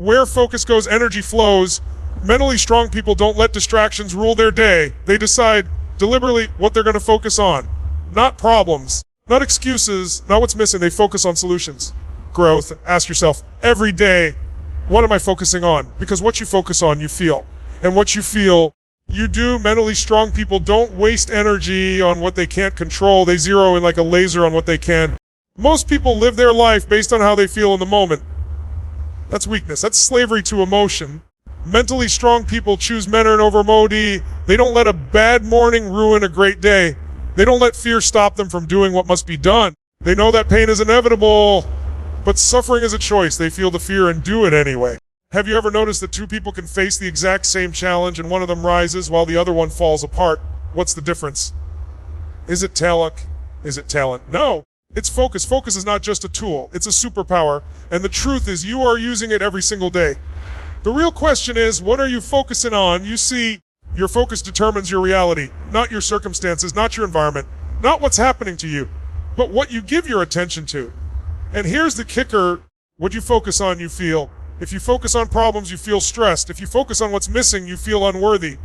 Where focus goes, energy flows. Mentally strong people don't let distractions rule their day. They decide deliberately what they're going to focus on. Not problems, not excuses, not what's missing. They focus on solutions. Growth. Ask yourself every day, what am I focusing on? Because what you focus on, you feel. And what you feel, you do. Mentally strong people don't waste energy on what they can't control. They zero in like a laser on what they can. Most people live their life based on how they feel in the moment. That's weakness. That's slavery to emotion. Mentally strong people choose Mentor over Modi. They don't let a bad morning ruin a great day. They don't let fear stop them from doing what must be done. They know that pain is inevitable, but suffering is a choice. They feel the fear and do it anyway. Have you ever noticed that two people can face the exact same challenge and one of them rises while the other one falls apart? What's the difference? Is it talent? Is it talent? No. It's focus. Focus is not just a tool. It's a superpower. And the truth is you are using it every single day. The real question is, what are you focusing on? You see, your focus determines your reality, not your circumstances, not your environment, not what's happening to you, but what you give your attention to. And here's the kicker. What you focus on, you feel. If you focus on problems, you feel stressed. If you focus on what's missing, you feel unworthy.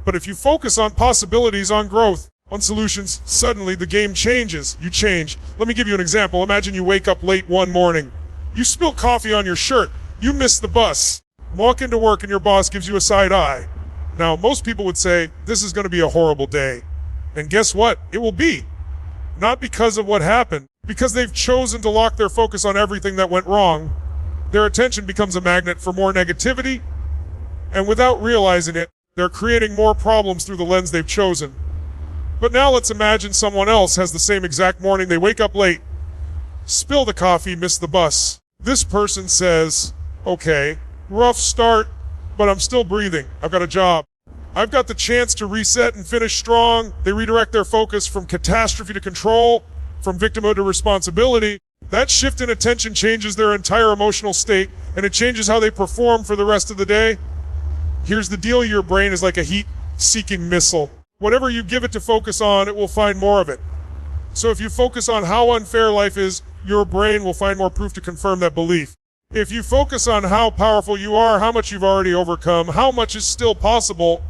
But if you focus on possibilities, on growth, on solutions, suddenly the game changes. You change. Let me give you an example. Imagine you wake up late one morning. You spill coffee on your shirt. You miss the bus. Walk into work and your boss gives you a side eye. Now, most people would say, this is going to be a horrible day. And guess what? It will be. Not because of what happened, because they've chosen to lock their focus on everything that went wrong. Their attention becomes a magnet for more negativity, and without realizing it, they're creating more problems through the lens they've chosen. But now let's imagine someone else has the same exact morning. They wake up late, spill the coffee, miss the bus. This person says, okay, rough start, but I'm still breathing. I've got a job. I've got the chance to reset and finish strong. They redirect their focus from catastrophe to control, from victimhood to responsibility. That shift in attention changes their entire emotional state, and it changes how they perform for the rest of the day. Here's the deal. Your brain is like a heat-seeking missile. Whatever you give it to focus on, it will find more of it. So if you focus on how unfair life is, your brain will find more proof to confirm that belief. If you focus on how powerful you are, how much you've already overcome, how much is still possible,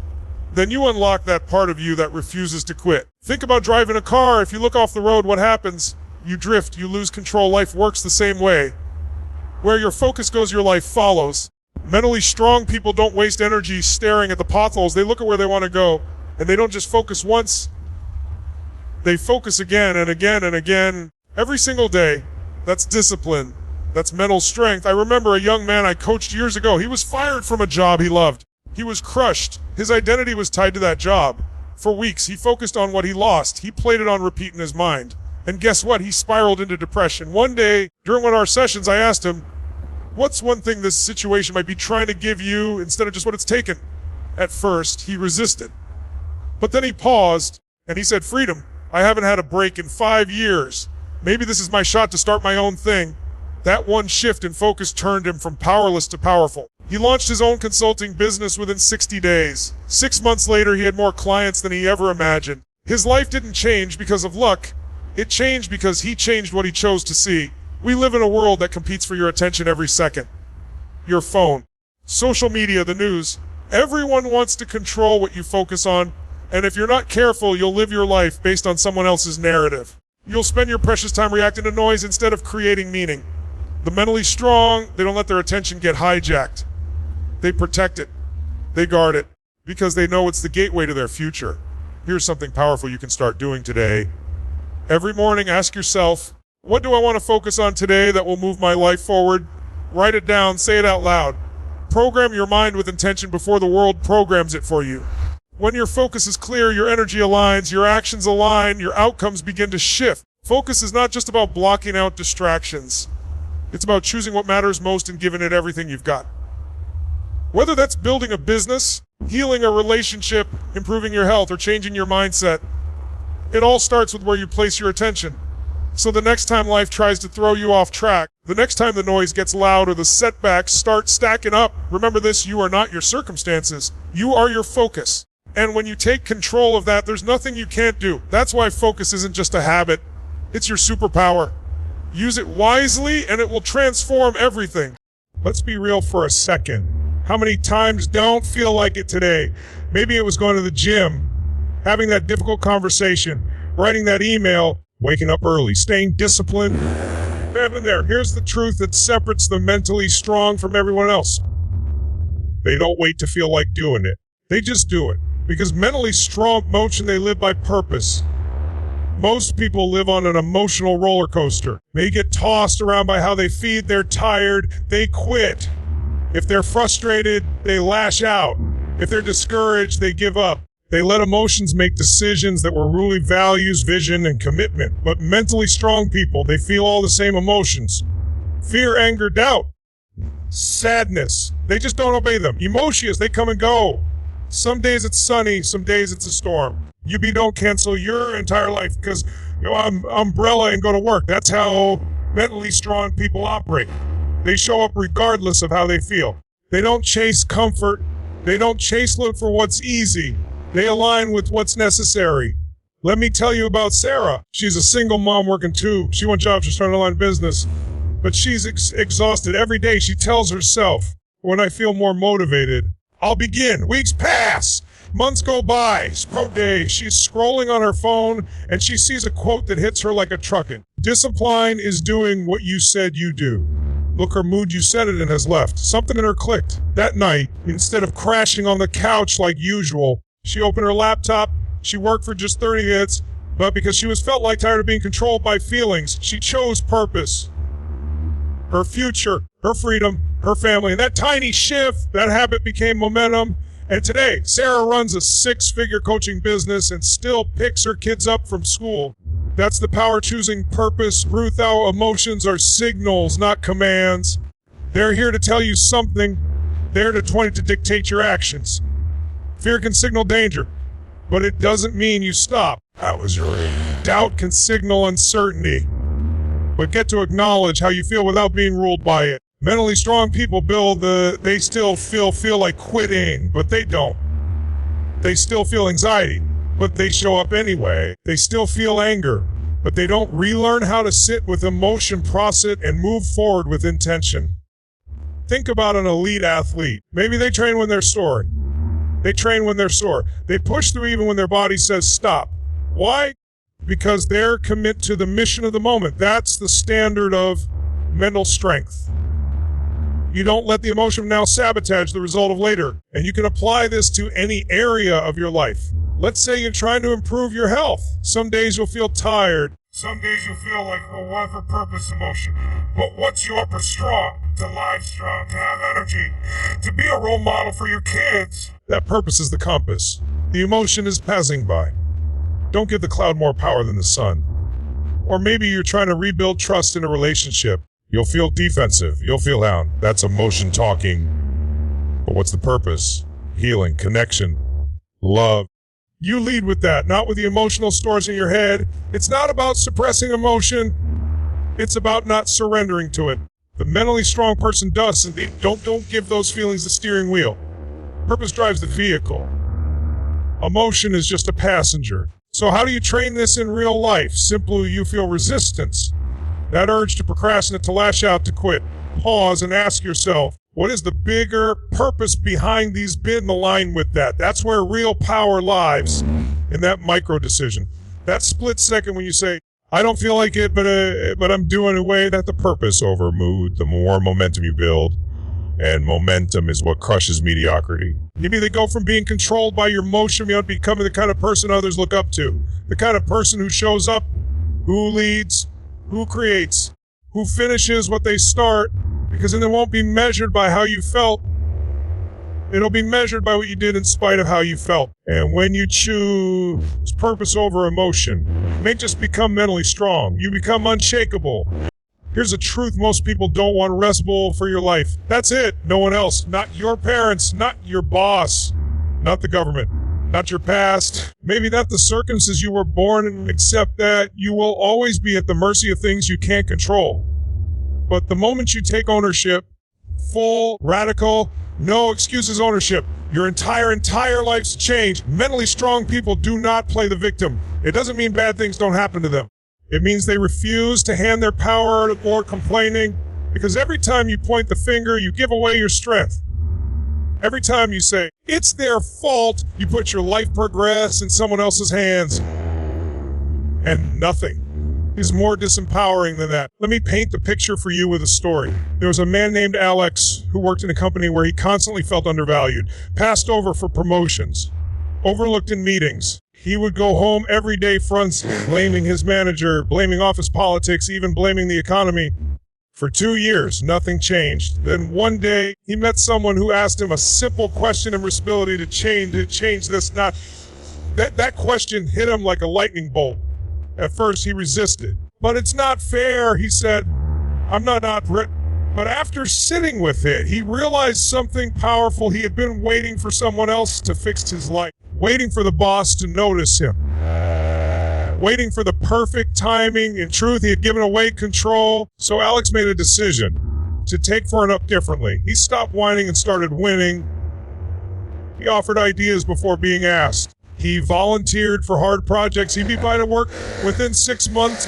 then you unlock that part of you that refuses to quit. Think about driving a car. If you look off the road, what happens? You drift, you lose control. Life works the same way. Where your focus goes, your life follows. Mentally strong people don't waste energy staring at the potholes. They look at where they want to go, and they don't just focus once. They focus again and again and again, every single day. That's discipline. That's mental strength. I remember a young man I coached years ago. He was fired from a job he loved. He was crushed. His identity was tied to that job. For weeks, he focused on what he lost. He played it on repeat in his mind. And guess what? He spiraled into depression. One day, during one of our sessions, I asked him, what's one thing this situation might be trying to give you instead of just what it's taken? At first, he resisted. But then he paused, and he said, freedom. I haven't had a break in 5 years. Maybe this is my shot to start my own thing. That one shift in focus turned him from powerless to powerful. He launched his own consulting business within 60 days. 6 months later, he had more clients than he ever imagined. His life didn't change because of luck. It changed because he changed what he chose to see. We live in a world that competes for your attention every second. Your phone, social media, the news. Everyone wants to control what you focus on. And if you're not careful, you'll live your life based on someone else's narrative. You'll spend your precious time reacting to noise instead of creating meaning. The mentally strong, they don't let their attention get hijacked. They protect it. They guard it because they know it's the gateway to their future. Here's something powerful you can start doing today. Every morning, ask yourself, what do I want to focus on today that will move my life forward? Write it down, say it out loud. Program your mind with intention before the world programs it for you. When your focus is clear, your energy aligns, your actions align, your outcomes begin to shift. Focus is not just about blocking out distractions. It's about choosing what matters most and giving it everything you've got. Whether that's building a business, healing a relationship, improving your health, or changing your mindset, it all starts with where you place your attention. So the next time life tries to throw you off track, the next time the noise gets loud or the setbacks start stacking up, remember this, you are not your circumstances. You are your focus. And when you take control of that, there's nothing you can't do. That's why focus isn't just a habit. It's your superpower. Use it wisely and it will transform everything. Let's be real for a second. How many times don't feel like it today? Maybe it was going to the gym, having that difficult conversation, writing that email, waking up early, staying disciplined. Been there. Here's the truth that separates the mentally strong from everyone else. They don't wait to feel like doing it. They just do it. Because mentally strong motion, they live by purpose. Most people live on an emotional roller coaster. They get tossed around by how they feed, they're tired, they quit. If they're frustrated, they lash out. If they're discouraged, they give up. They let emotions make decisions that were really values, vision, and commitment. But mentally strong people, they feel all the same emotions. Fear, anger, doubt, sadness. They just don't obey them. Emotions, they come and go. Some days it's sunny, some days it's a storm. You don't cancel your entire life because I'm umbrella and go to work. That's how mentally strong people operate. They show up regardless of how they feel. They don't chase comfort. They don't look for what's easy. They align with what's necessary. Let me tell you about Sarah. She's a single mom working too. She wants jobs to start an online business. But she's exhausted every day. She tells herself, when I feel more motivated, I'll begin. Weeks pass. Months go by. Scroll days. She's scrolling on her phone and she sees a quote that hits her like a trucking. Discipline is doing what you said you do. Look, her mood, you said it and has left. Something in her clicked. That night, instead of crashing on the couch like usual, she opened her laptop. She worked for just 30 minutes, but because she felt like tired of being controlled by feelings, she chose purpose. Her future, her freedom, her family. And that tiny shift, that habit became momentum. And today, Sarah runs a 6-figure coaching business and still picks her kids up from school. That's the power choosing purpose. Ruth, our emotions are signals, not commands. They're here to tell you something. They're to dictate your actions. Fear can signal danger, but it doesn't mean you stop. That was your aim. Doubt can signal uncertainty, but get to acknowledge how you feel without being ruled by it. Mentally strong people they still feel like quitting, but they don't. They still feel anxiety, but they show up anyway. They still feel anger, but they don't relearn how to sit with emotion, process it, and move forward with intention. Think about an elite athlete. Maybe they train when they're sore. They train when they're sore. They push through even when their body says stop. Why? Because they're committed to the mission of the moment. That's the standard of mental strength. You don't let the emotion now sabotage the result of later. And you can apply this to any area of your life. Let's say you're trying to improve your health. Some days you'll feel tired. Some days you'll feel like a one for purpose emotion. But what's your purpose? Strong? To live strong, to have energy, to be a role model for your kids. That purpose is the compass. The emotion is passing by. Don't give the cloud more power than the sun. Or maybe you're trying to rebuild trust in a relationship. You'll feel defensive. You'll feel down. That's emotion talking. But what's the purpose? Healing, connection, love. You lead with that, not with the emotional stores in your head. It's not about suppressing emotion. It's about not surrendering to it. The mentally strong person does, and don't give those feelings the steering wheel. Purpose drives the vehicle. Emotion is just a passenger. So how do you train this in real life? Simply, you feel resistance. That urge to procrastinate, to lash out, to quit. Pause and ask yourself, what is the bigger purpose behind these bid and align with that? That's where real power lies, in that micro decision. That split second when you say, I don't feel like it, but I'm doing away. That the purpose over mood, the more momentum you build. And momentum is what crushes mediocrity. Maybe they go from being controlled by your emotion to becoming the kind of person others look up to. The kind of person who shows up, who leads, who creates, who finishes what they start, because then it won't be measured by how you felt. It'll be measured by what you did in spite of how you felt. And when you choose purpose over emotion, you may just become mentally strong. You become unshakable. Here's a truth most people don't want: Red Bull for your life. That's it. No one else. Not your parents, not your boss, not the government, not your past. Maybe not the circumstances you were born in, except that you will always be at the mercy of things you can't control. But the moment you take ownership, full, radical, no excuses ownership, your entire life's changed. Mentally strong people do not play the victim. It doesn't mean bad things don't happen to them. It means they refuse to hand their power or complaining. Because every time you point the finger, you give away your strength. Every time you say, it's their fault, you put your life progress in someone else's hands. And nothing is more disempowering than that. Let me paint the picture for you with a story. There was a man named Alex who worked in a company where he constantly felt undervalued, passed over for promotions, overlooked in meetings. He would go home every day frowning, blaming his manager, blaming office politics, even blaming the economy. For 2 years, nothing changed. Then one day, he met someone who asked him a simple question and responsibility to change this. That question hit him like a lightning bolt. At first, he resisted. But it's not fair, he said. But after sitting with it, he realized something powerful. He had been waiting for someone else to fix his life, waiting for the boss to notice him, waiting for the perfect timing. In truth, he had given away control. So Alex made a decision to take for it up differently. He stopped whining and started winning. He offered ideas before being asked. He volunteered for hard projects. He'd be by to work within 6 months.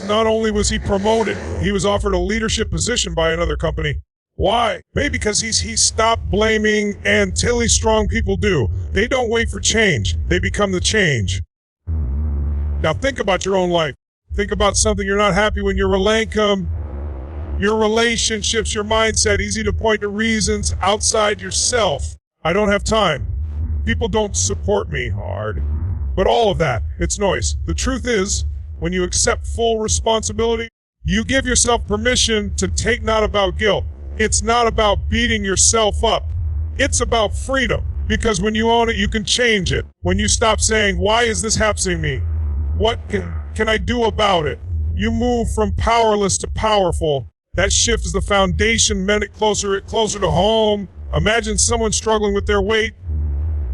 Not only was he promoted, he was offered a leadership position by another company. Why? Maybe because he stopped blaming, and Tilly strong people do. They don't wait for change. They become the change. Now think about your own life. Think about something you're not happy when your income, your relationships, your mindset. Easy to point to reasons outside yourself. I don't have time. People don't support me hard. But all of that, it's noise. The truth is, when you accept full responsibility, you give yourself permission to take. Not about guilt. It's not about beating yourself up. It's about freedom. Because when you own it, you can change it. When you stop saying, why is this happening to me? What can I do about it? You move from powerless to powerful. That shift is the foundation, meant it closer to home. Imagine someone struggling with their weight.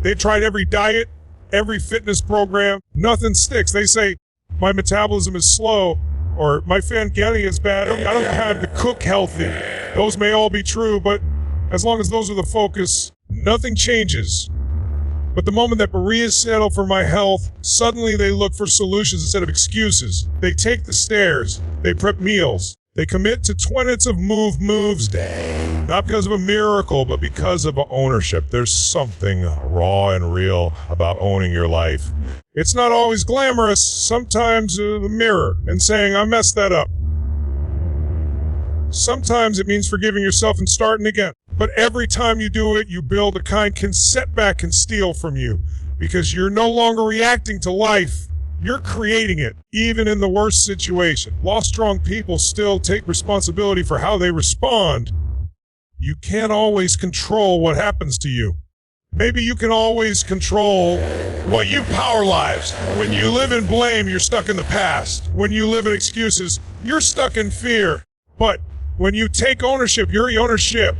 They tried every diet, every fitness program. Nothing sticks. They say, my metabolism is slow, or my pancreas is bad. I don't have to cook healthy. Those may all be true, but as long as those are the focus, nothing changes. But the moment that Maria's settled for my health, suddenly they look for solutions instead of excuses. They take the stairs. They prep meals. They commit to 20 minutes of moves day. Not because of a miracle, but because of ownership. There's something raw and real about owning your life. It's not always glamorous. Sometimes the mirror and saying, I messed that up. Sometimes it means forgiving yourself and starting again. But every time you do it, you build a kind can setback and steal from you. Because you're no longer reacting to life. You're creating it, even in the worst situation. Lost strong people still take responsibility for how they respond. You can't always control what happens to you. Maybe you can always control what you power lives. When you live in blame, you're stuck in the past. When you live in excuses, you're stuck in fear. But when you take ownership, you're the ownership.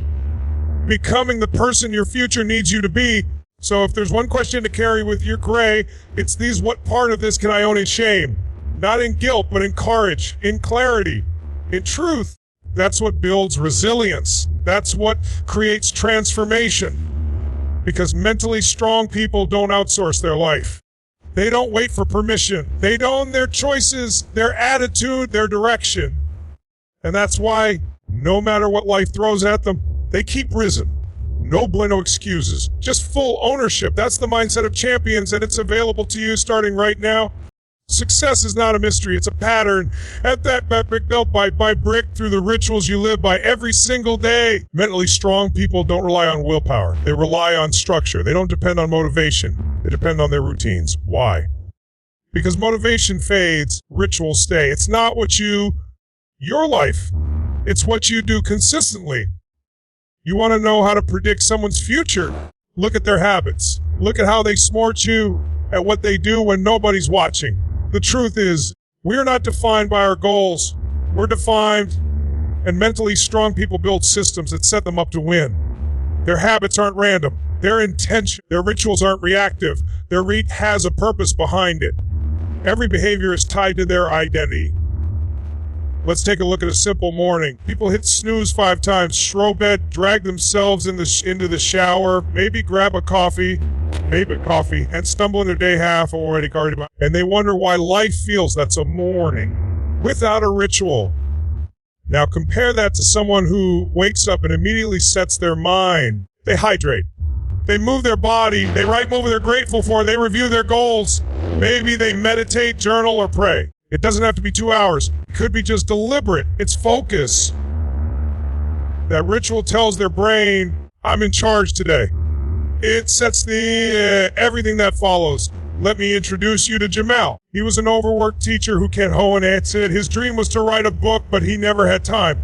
Becoming the person your future needs you to be. So if there's one question to carry with your gray, it's these: what part of this can I own in shame? Not in guilt, but in courage, in clarity, in truth. That's what builds resilience. That's what creates transformation. Because mentally strong people don't outsource their life. They don't wait for permission. They own their choices, their attitude, their direction. And that's why, no matter what life throws at them, they keep risen. No bueno excuses, just full ownership. That's the mindset of champions, and it's available to you starting right now. Success is not a mystery, it's a pattern. At that brick built by brick through the rituals you live by every single day. Mentally strong people don't rely on willpower. They rely on structure. They don't depend on motivation. They depend on their routines. Why? Because motivation fades, rituals stay. It's not your life. It's what you do consistently. You want to know how to predict someone's future? Look at their habits. Look at how they smart you at what they do when nobody's watching. The truth is, we're not defined by our goals. We're defined, and mentally strong people build systems that set them up to win. Their habits aren't random. Their intention, their rituals aren't reactive. Their has a purpose behind it. Every behavior is tied to their identity. Let's take a look at a simple morning. People hit snooze 5 times, throw bed, drag themselves into the shower, maybe grab a coffee, and stumble into day half already guarded by. And they wonder why life feels that's a morning without a ritual. Now compare that to someone who wakes up and immediately sets their mind. They hydrate. They move their body. They write what they're grateful for. They review their goals. Maybe they meditate, journal, or pray. It doesn't have to be 2 hours. It could be just deliberate. It's focus. That ritual tells their brain, I'm in charge today. It sets the everything that follows. Let me introduce you to Jamal. He was an overworked teacher who can't hoe and answer it. His dream was to write a book, but he never had time.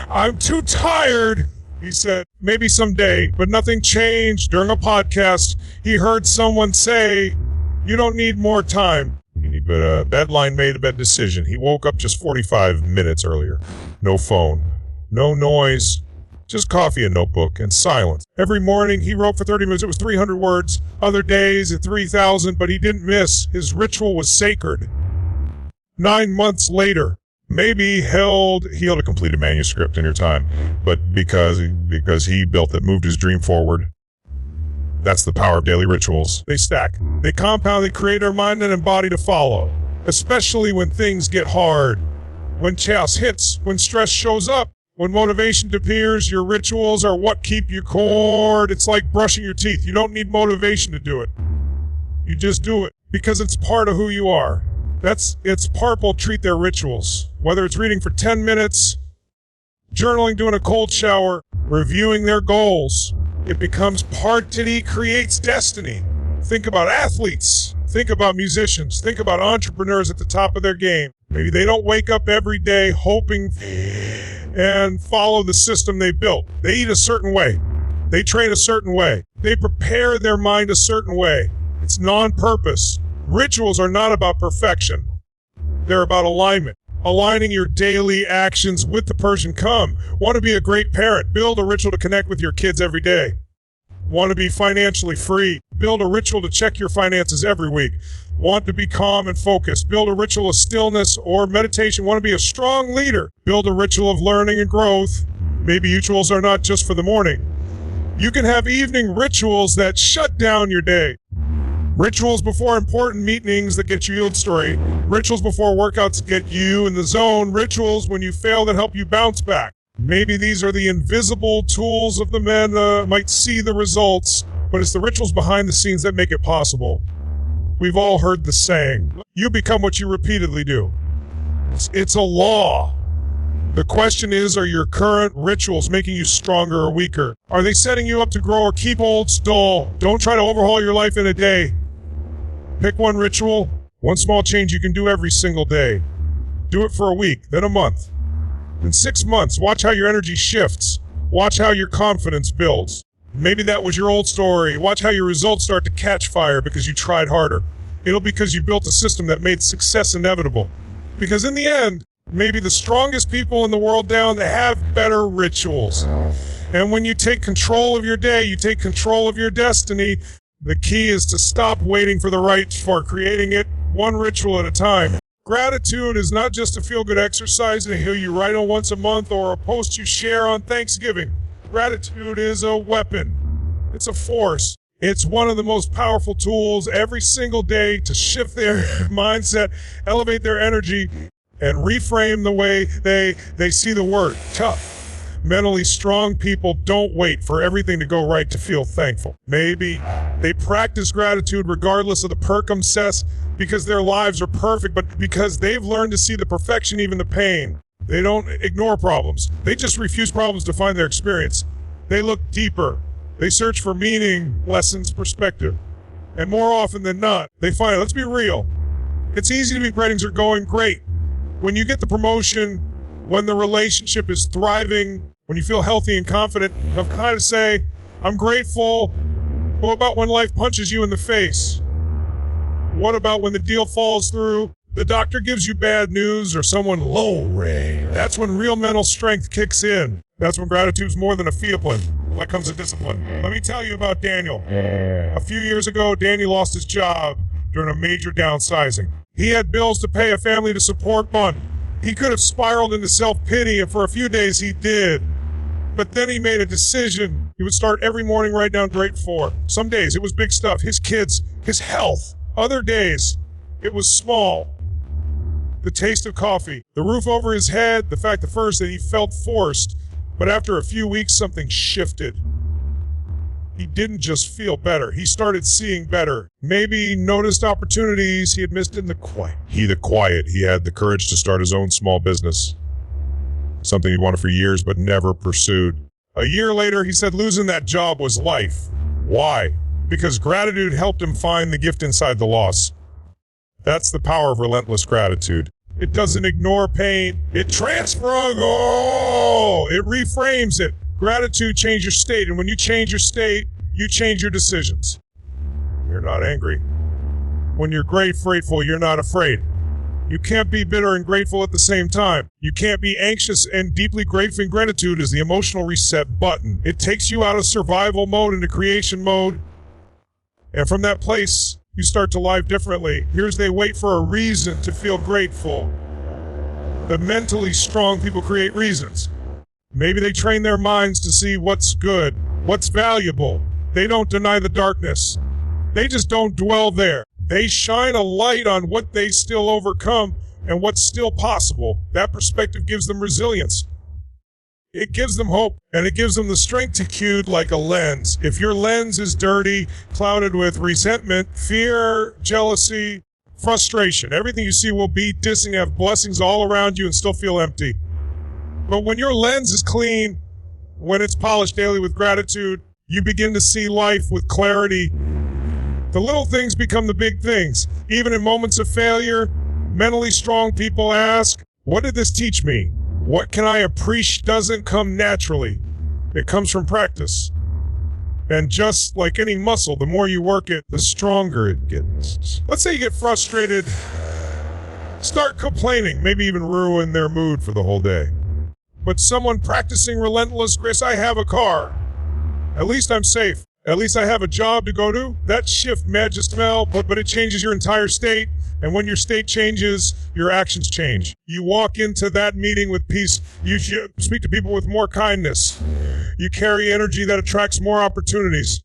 I'm too tired, he said. Maybe someday, but nothing changed. During a podcast, he heard someone say, you don't need more time. But that line made a bad decision. He woke up just 45 minutes earlier. No phone, no noise, just coffee and notebook and silence. Every morning he wrote for 30 minutes. It was 300 words. Other days at 3,000, but he didn't miss. His ritual was sacred. 9 months later, maybe he held a completed manuscript in your time, but because he built it, moved his dream forward. That's the power of daily rituals. They stack, they compound, they create our mind and body to follow, especially when things get hard, when chaos hits, when stress shows up, when motivation appears. Your rituals are what keep you core. It's like brushing your teeth. You don't need motivation to do it. You just do it because it's part of who you are. It's part people treat their rituals, whether it's reading for 10 minutes, journaling, doing a cold shower, reviewing their goals. It becomes part that he creates destiny. Think about athletes. Think about musicians. Think about entrepreneurs at the top of their game. Maybe they don't wake up every day hoping and follow the system they built. They eat a certain way. They train a certain way. They prepare their mind a certain way. It's non-purpose. Rituals are not about perfection. They're about alignment. Aligning your daily actions with the person come. Want to be a great parent? Build a ritual to connect with your kids every day. Want to be financially free? Build a ritual to check your finances every week. Want to be calm and focused? Build a ritual of stillness or meditation. Want to be a strong leader? Build a ritual of learning and growth. Maybe rituals are not just for the morning. You can have evening rituals that shut down your day. Rituals before important meetings that get you yield story. Rituals before workouts get you in the zone. Rituals when you fail that help you bounce back. Maybe these are the invisible tools of the men might see the results, but it's the rituals behind the scenes that make it possible. We've all heard the saying, you become what you repeatedly do. It's a law. The question is, are your current rituals making you stronger or weaker? Are they setting you up to grow or keep old dull? Don't try to overhaul your life in a day. Pick one ritual, one small change you can do every single day. Do it for a week, then a month. In 6 months, watch how your energy shifts. Watch how your confidence builds. Maybe that was your old story. Watch how your results start to catch fire because you tried harder. It'll be because you built a system that made success inevitable. Because in the end, maybe the strongest people in the world they have better rituals. And when you take control of your day, you take control of your destiny. The key is to stop waiting for the right for creating it one ritual at a time. Gratitude is not just a feel-good exercise that you write on once a month or a post you share on Thanksgiving. Gratitude is a weapon. It's a force. It's one of the most powerful tools every single day to shift their mindset, elevate their energy, and reframe the way they see the word tough. Mentally strong people don't wait for everything to go right to feel thankful. Maybe they practice gratitude regardless of the circumstance because their lives are perfect, but because they've learned to see the perfection, even the pain. They don't ignore problems. They just refuse problems to find their experience. They look deeper. They search for meaning, lessons, perspective. And more often than not, they find, let's be real. It's easy to be great, things are going great. When you get the promotion, when the relationship is thriving, when you feel healthy and confident, you kind of say, I'm grateful. What about when life punches you in the face? What about when the deal falls through? The doctor gives you bad news or someone low-ray. That's when real mental strength kicks in. That's when gratitude's more than a feeling. That comes a discipline. Let me tell you about Daniel. A few years ago, Daniel lost his job during a major downsizing. He had bills to pay, a family to support, one. He could have spiraled into self-pity, and for a few days he did. But then he made a decision. He would start every morning, write down grateful for. Some days it was big stuff, his kids, his health. Other days it was small. the taste of coffee, the roof over his head, the fact at first that he felt forced, but after a few weeks, something shifted. He didn't just feel better. He started seeing better. Maybe he noticed opportunities he had missed in the quiet. He had the courage to start his own small business. Something he wanted for years but never pursued. A year later, he said losing that job was life. Why? Because gratitude helped him find the gift inside the loss. That's the power of relentless gratitude. It doesn't ignore pain. It transforms. It reframes it. Gratitude changes your state, and when you change your state, you change your decisions. You're not angry. When you're grateful, you're not afraid. You can't be bitter and grateful at the same time. You can't be anxious and deeply grateful. Gratitude is the emotional reset button. It takes you out of survival mode into creation mode. And from that place, you start to live differently. They wait for a reason to feel grateful. The mentally strong people create reasons. Maybe they train their minds to see what's good, what's valuable. They don't deny the darkness. They just don't dwell there. They shine a light on what they still overcome and what's still possible. That perspective gives them resilience. It gives them hope, and it gives them the strength to cue like a lens. If your lens is dirty, clouded with resentment, fear, jealousy, frustration, everything you see will be dissing, have blessings all around you and still feel empty. But when your lens is clean, when it's polished daily with gratitude, you begin to see life with clarity. The little things become the big things. Even in moments of failure, mentally strong people ask, what did this teach me? What can I appreciate? Doesn't come naturally. It comes from practice. And just like any muscle, the more you work it, the stronger it gets. Let's say you get frustrated, start complaining, maybe even ruin their mood for the whole day. But someone practicing relentless grace, I have a car. At least I'm safe. At least I have a job to go to. That shift, mad just smell, but it changes your entire state. And when your state changes, your actions change. You walk into that meeting with peace. You speak to people with more kindness. You carry energy that attracts more opportunities.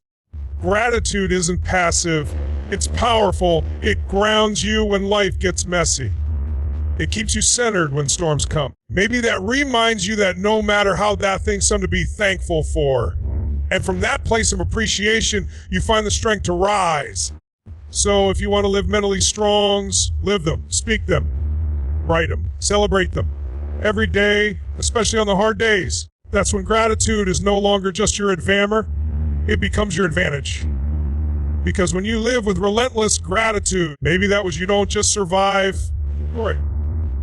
Gratitude isn't passive. It's powerful. It grounds you when life gets messy. It keeps you centered when storms come. Maybe that reminds you that no matter how that thing's something to be thankful for. And from that place of appreciation, you find the strength to rise. So if you want to live mentally strongs, live them, speak them, write them, celebrate them. Every day, especially on the hard days. That's when gratitude is no longer just your advantage, it becomes your advantage. Because when you live with relentless gratitude, maybe that was you don't just survive, right?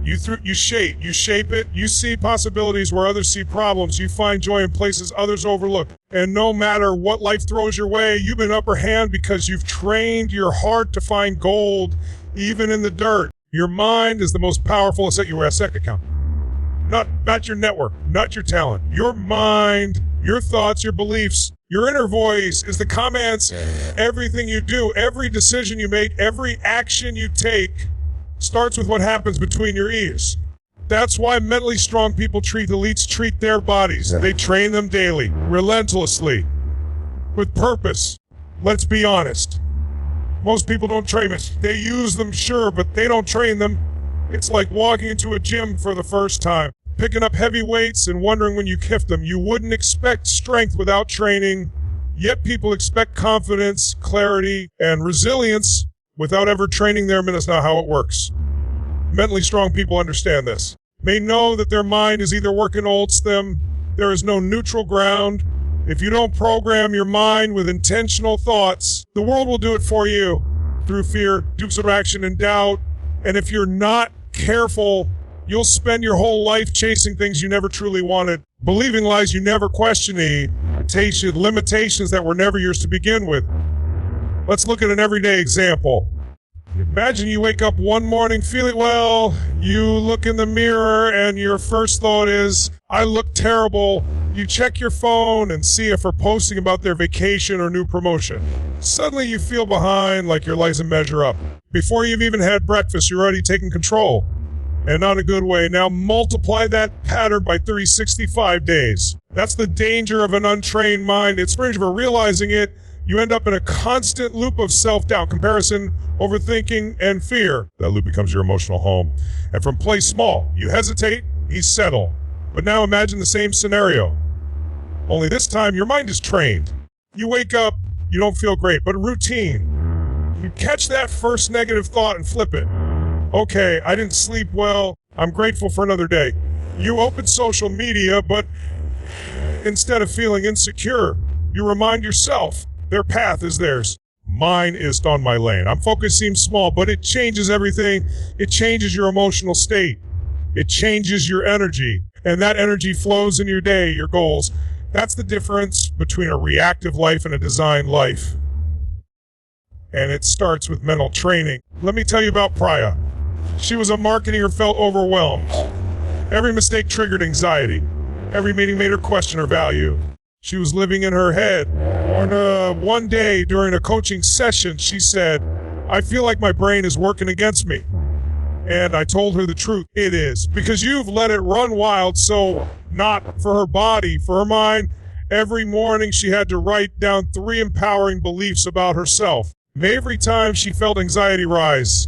You shape it, you see possibilities where others see problems, you find joy in places others overlook. And no matter what life throws your way, you've been upper hand because you've trained your heart to find gold, even in the dirt. Your mind is the most powerful asset. You wear a second account. Not your network, not your talent. Your mind, your thoughts, your beliefs, your inner voice is the commands. Everything you do, every decision you make, every action you take starts with what happens between your ears. That's why mentally strong people elites treat their bodies. They train them daily, relentlessly, with purpose. Let's be honest. Most people don't train them. They use them, sure, but they don't train them. It's like walking into a gym for the first time, picking up heavy weights and wondering when you lift them. You wouldn't expect strength without training, yet people expect confidence, clarity, and resilience without ever training them, and that's not how it works. Mentally strong people understand this. They know that their mind is either working against them. There is no neutral ground. If you don't program your mind with intentional thoughts, the world will do it for you through fear, distraction, and doubt. And if you're not careful, you'll spend your whole life chasing things you never truly wanted, believing lies you never questioned, limitations that were never yours to begin with. Let's look at an everyday example. Imagine you wake up one morning feeling well, you look in the mirror and your first thought is, I look terrible. You check your phone and see if they're posting about their vacation or new promotion. Suddenly you feel behind, like your life doesn't measure up. Before you've even had breakfast, you're already taking control. And not a good way. Now multiply that pattern by 365 days. That's the danger of an untrained mind. It's strange for realizing it. You end up in a constant loop of self-doubt, comparison, overthinking, and fear. That loop becomes your emotional home. And from play small, you hesitate, you settle. But now imagine the same scenario. Only this time, your mind is trained. You wake up, you don't feel great, but routine. You catch that first negative thought and flip it. Okay, I didn't sleep well. I'm grateful for another day. You open social media, but instead of feeling insecure, you remind yourself their path is theirs. Mine is on my lane. Our focus seems small, but it changes everything. It changes your emotional state. It changes your energy, and that energy flows in your day, your goals. That's the difference between a reactive life and a designed life. And it starts with mental training. Let me tell you about Priya. She was a marketer who felt overwhelmed. Every mistake triggered anxiety. Every meeting made her question her value. She was living in her head. One day during a coaching session, she said, I feel like my brain is working against me. And I told her the truth. It is. Because you've let it run wild, so not for her body, for her mind. Every morning she had to write down 3 empowering beliefs about herself. Every time she felt anxiety rise,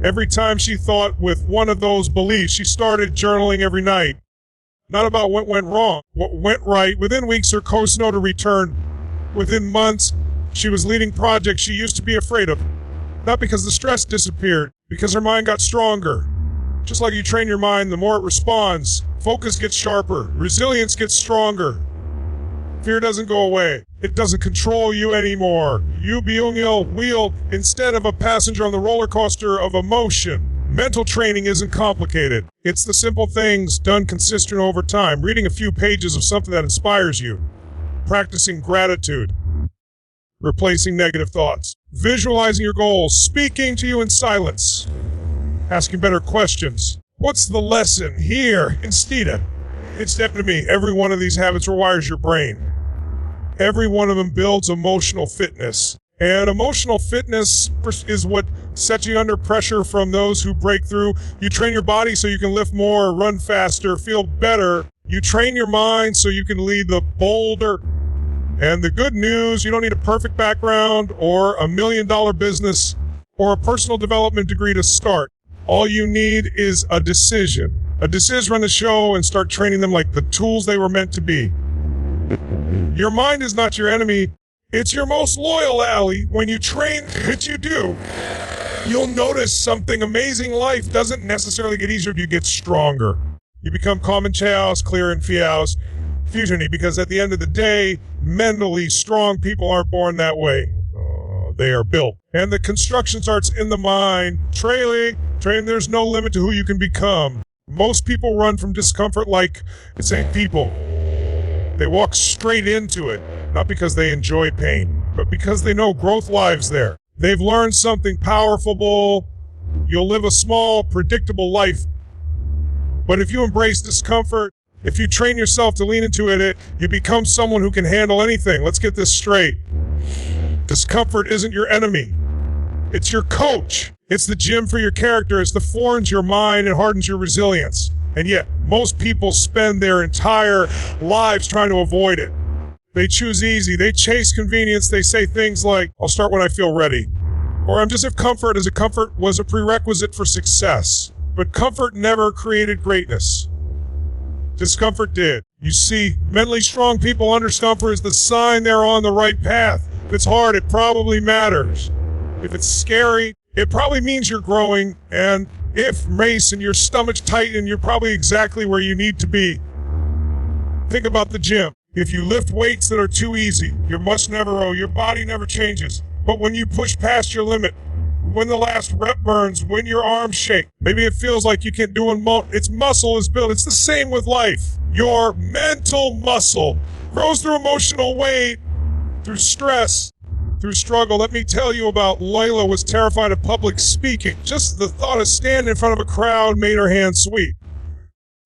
every time she thought with one of those beliefs, she started journaling every night. Not about what went wrong, what went right. Within weeks, her coach noted return. Within months, she was leading projects she used to be afraid of. Not because the stress disappeared, because her mind got stronger. Just like you train your mind, the more it responds, focus gets sharper, resilience gets stronger. Fear doesn't go away. It doesn't control you anymore. You being wheeled instead of a passenger on the roller coaster of emotion. Mental training isn't complicated. It's the simple things done consistent over time. Reading a few pages of something that inspires you. Practicing gratitude. Replacing negative thoughts. Visualizing your goals. Speaking to you in silence. Asking better questions. What's the lesson here? Instead, it's definitely me. Every one of these habits rewires your brain. Every one of them builds emotional fitness. And emotional fitness is what sets you under pressure from those who break through. You train your body so you can lift more, run faster, feel better. You train your mind so you can lead the bolder. And the good news, you don't need a perfect background or $1 million business or a personal development degree to start. All you need is a decision. A decision to run the show and start training them like the tools they were meant to be. Your mind is not your enemy. It's your most loyal ally. When you train what you do, you'll notice something amazing. Life doesn't necessarily get easier if you get stronger. You become calm and chaos, clear and fusiony, because at the end of the day, mentally strong people aren't born that way. They are built. And the construction starts in the mind. Train, there's no limit to who you can become. Most people run from discomfort like it's ain't people. They walk straight into it, not because they enjoy pain, but because they know growth lives there. They've learned something powerful. You'll live a small, predictable life. But if you embrace discomfort, if you train yourself to lean into it, you become someone who can handle anything. Let's get this straight. Discomfort isn't your enemy. It's your coach. It's the gym for your character. It's the forms your mind and hardens your resilience. And yet, most people spend their entire lives trying to avoid it. They choose easy. They chase convenience. They say things like, I'll start when I feel ready. Or I'm just if comfort was a prerequisite for success. But comfort never created greatness. Discomfort did. You see, mentally strong people under discomfort is the sign they're on the right path. If it's hard, it probably matters. If it's scary, it probably means you're growing. And if Mason, your stomach's tight and you're probably exactly where you need to be. Think about the gym. If you lift weights that are too easy, your your body never changes. But when you push past your limit, when the last rep burns, when your arms shake, maybe it feels like you can't do its muscle is built. It's the same with life. Your mental muscle grows through emotional weight, through stress, through struggle. Let me tell you about Layla was terrified of public speaking. Just the thought of standing in front of a crowd made her hands sweat.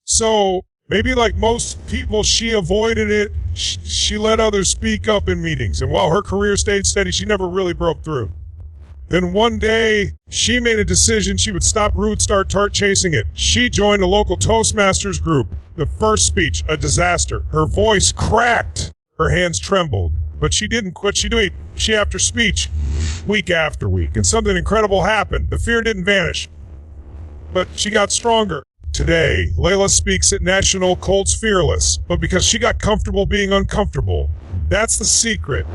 So maybe like most people, she avoided it. She let others speak up in meetings. And while her career stayed steady, she never really broke through. Then one day, she made a decision she would stop start chasing it. She joined a local Toastmasters group. The first speech, a disaster. Her voice cracked. Her hands trembled. But she didn't quit. She after speech, week after week, and something incredible happened. The fear didn't vanish, but she got stronger. Today, Layla speaks at National Colts Fearless, but because she got comfortable being uncomfortable. That's the secret.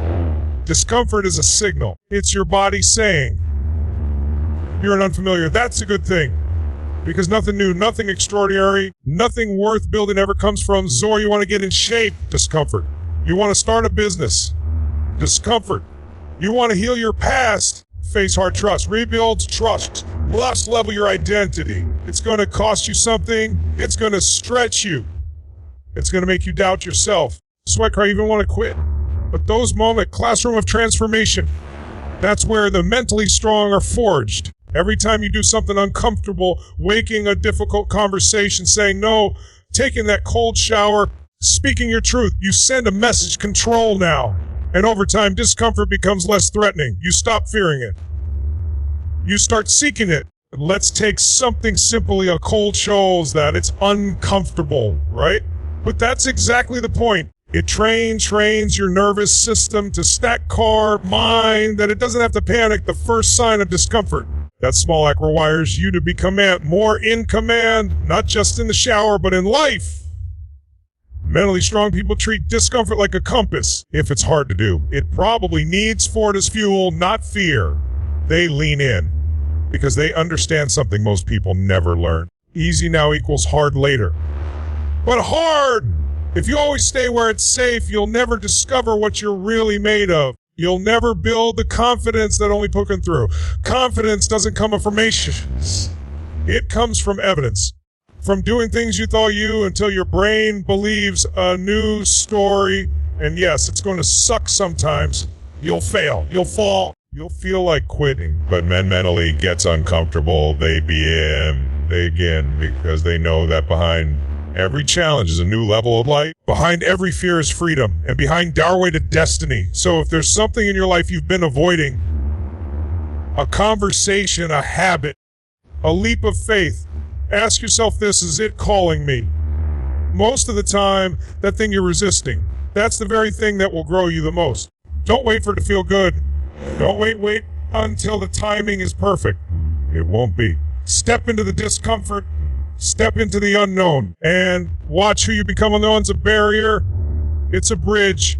Discomfort is a signal. It's your body saying, you're an unfamiliar. That's a good thing. Because nothing new, nothing extraordinary, nothing worth building ever comes from Zor. You want to get in shape? Discomfort. You want to start a business? Discomfort. You want to heal your past? Face hard trust. Rebuild trust. Plus level your identity. It's going to cost you something. It's going to stretch you. It's going to make you doubt yourself. Sweat, cry, even want to quit. But those moments, classroom of transformation, that's where the mentally strong are forged. Every time you do something uncomfortable, waking a difficult conversation, saying no, taking that cold shower, speaking your truth, you send a message, control now. And over time, discomfort becomes less threatening. You stop fearing it. You start seeking it. Let's take something simply a cold shows that it's uncomfortable, right? But that's exactly the point. It trains your nervous system to stack car mind that it doesn't have to panic the first sign of discomfort. That small act rewires you to become more in command, not just in the shower, but in life. Mentally strong people treat discomfort like a compass. If it's hard to do, it probably needs for it as fuel, not fear. They lean in because they understand something most people never learn. Easy now equals hard later. But hard! If you always stay where it's safe, you'll never discover what you're really made of. You'll never build the confidence that only poking through. Confidence doesn't come from affirmations. It comes from evidence. From doing things you thought you until your brain believes a new story. And yes, it's going to suck sometimes. You'll fail. You'll fall. You'll feel like quitting. But men mentally gets uncomfortable. They begin because they know that behind every challenge is a new level of light. Behind every fear is freedom, and behind doorway to destiny. So if there's something in your life you've been avoiding, a conversation, a habit, a leap of faith, ask yourself this, is it calling me? Most of the time, that thing you're resisting, that's the very thing that will grow you the most. Don't wait for it to feel good. Don't wait until the timing is perfect. It won't be. Step into the discomfort. Step into the unknown and watch who you become. Unknown's a barrier. It's a bridge.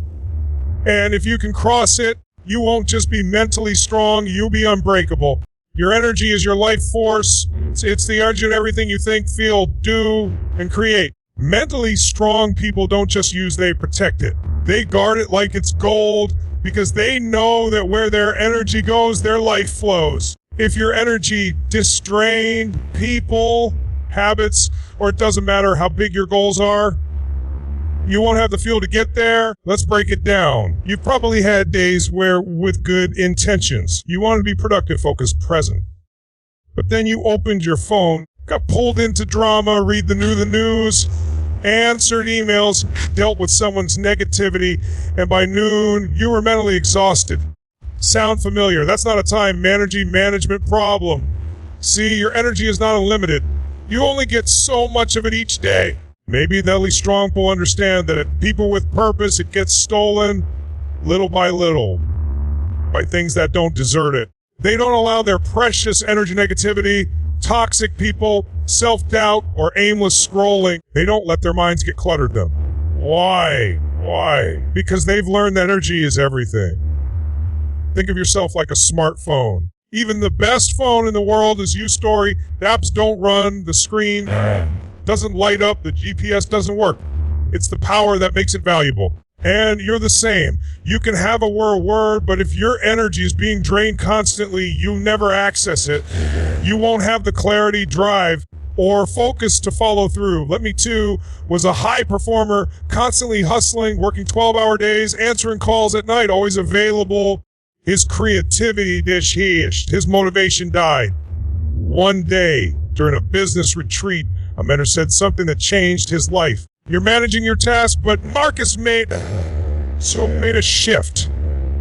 And if you can cross it, you won't just be mentally strong, you'll be unbreakable. Your energy is your life force. It's the energy of everything you think, feel, do, and create. Mentally strong people don't just use, they protect it. They guard it like it's gold because they know that where their energy goes, their life flows. If your energy distrained people, habits, or it doesn't matter how big your goals are, you won't have the fuel to get there. Let's break it down. You've probably had days where, with good intentions, you want to be productive, focused, present. But then you opened your phone, got pulled into drama, read the news, answered emails, dealt with someone's negativity, and by noon, you were mentally exhausted. Sound familiar? That's not a time management problem. See, your energy is not unlimited. You only get so much of it each day. Maybe the mentally strong will understand that people with purpose, it gets stolen little by little by things that don't deserve it. They don't allow their precious energy, negativity, toxic people, self-doubt, or aimless scrolling. They don't let their minds get cluttered them. Why? Because they've learned that energy is everything. Think of yourself like a smartphone. Even the best phone in the world is U-Story. The apps don't run, the screen doesn't light up, the GPS doesn't work. It's the power that makes it valuable. And you're the same. You can have a word, but if your energy is being drained constantly, you never access it. You won't have the clarity, drive, or focus to follow through. Let me too was a high performer, constantly hustling, working 12-hour days, answering calls at night, always available. His creativity his motivation died. One day, during a business retreat, a mentor said something that changed his life. You're managing your task, but Marcus made a shift.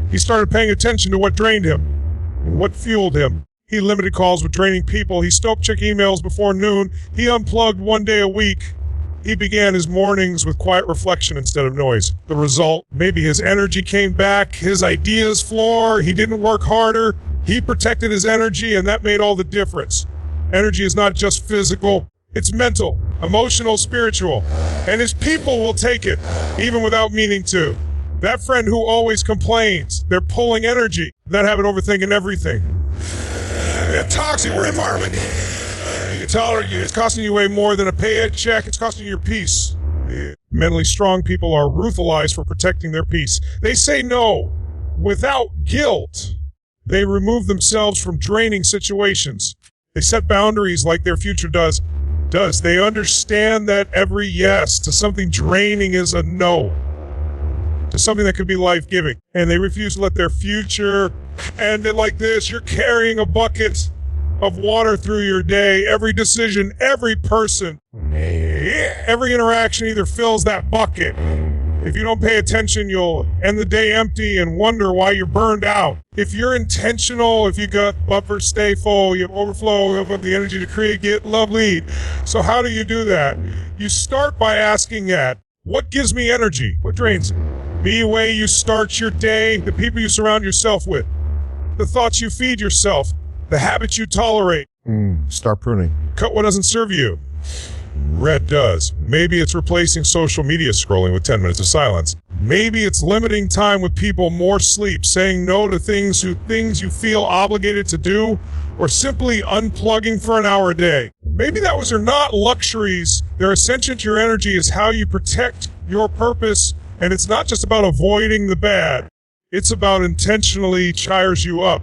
He started paying attention to what drained him and what fueled him. He limited calls with draining people. He stopped checking emails before noon. He unplugged one day a week. He began his mornings with quiet reflection instead of noise. The result, maybe his energy came back, his ideas flowed, he didn't work harder, he protected his energy, and that made all the difference. Energy is not just physical, it's mental, emotional, spiritual, and his people will take it, even without meaning to. That friend who always complains, they're pulling energy. That habit overthinking everything. A toxic environment. It's costing you way more than a paycheck. It's costing you your peace. Mentally strong people are brutalized for protecting their peace. They say no without guilt. They remove themselves from draining situations. They set boundaries like their future does. They understand that every yes to something draining is a no to something that could be life-giving. And they refuse to let their future end it like this. You're carrying a bucket of water through your day. Every decision, every person, every interaction either fills that bucket. If you don't pay attention, you'll end the day empty and wonder why you're burned out. If you're intentional, if you got buffers, stay full, you have overflow, you have the energy to create, get, love, lead. So how do you do that? You start by asking that, what gives me energy? What drains it? Be the way you start your day, the people you surround yourself with, the thoughts you feed yourself, the habits you tolerate. Start pruning. Cut what doesn't serve you. Red does. Maybe it's replacing social media scrolling with 10 minutes of silence. Maybe it's limiting time with people, more sleep, saying no to things you feel obligated to do, or simply unplugging for an hour a day. Maybe those are not luxuries. They're essential to your energy. Is how you protect your purpose. And it's not just about avoiding the bad. It's about intentionally chires you up.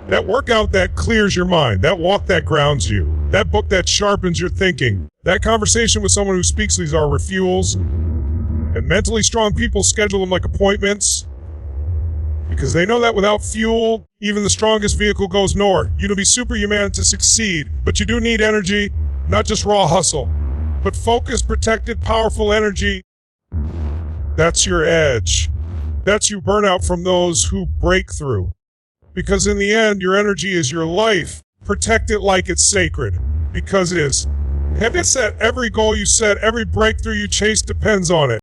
That workout that clears your mind. That walk that grounds you. That book that sharpens your thinking. That conversation with someone who speaks these are refuels. And mentally strong people schedule them like appointments. Because they know that without fuel, even the strongest vehicle goes nowhere. You don't be superhuman to succeed. But you do need energy, not just raw hustle. But focused, protected, powerful energy. That's your edge. That's you burnout from those who break through. Because in the end, your energy is your life. Protect it like it's sacred. Because it is. Have you set every goal you set, every breakthrough you chase depends on it.